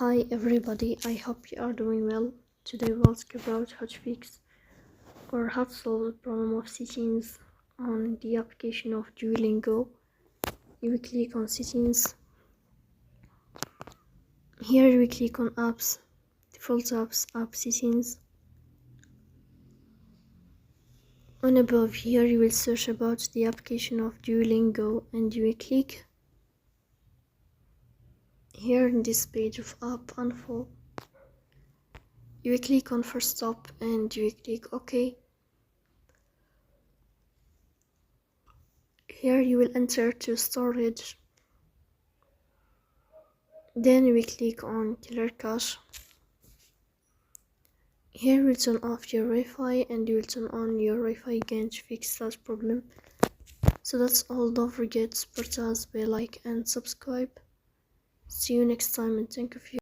Hi everybody, I hope you are doing well. Today we'll talk about how to fix or how to solve the problem of settings on the application of Duolingo. You will click on settings. Here you will click on apps, default apps, app settings. On above here you will search about the application of Duolingo and you will click here in this page of app info. You will click on first stop and you will click OK. Here you will enter to storage. Then you will click on clear cache. Here you will turn off your Wi-Fi and you will turn on your Wi-Fi again to fix that problem. So that's all. Don't forget to support us by like and subscribe. See you next time and thank you for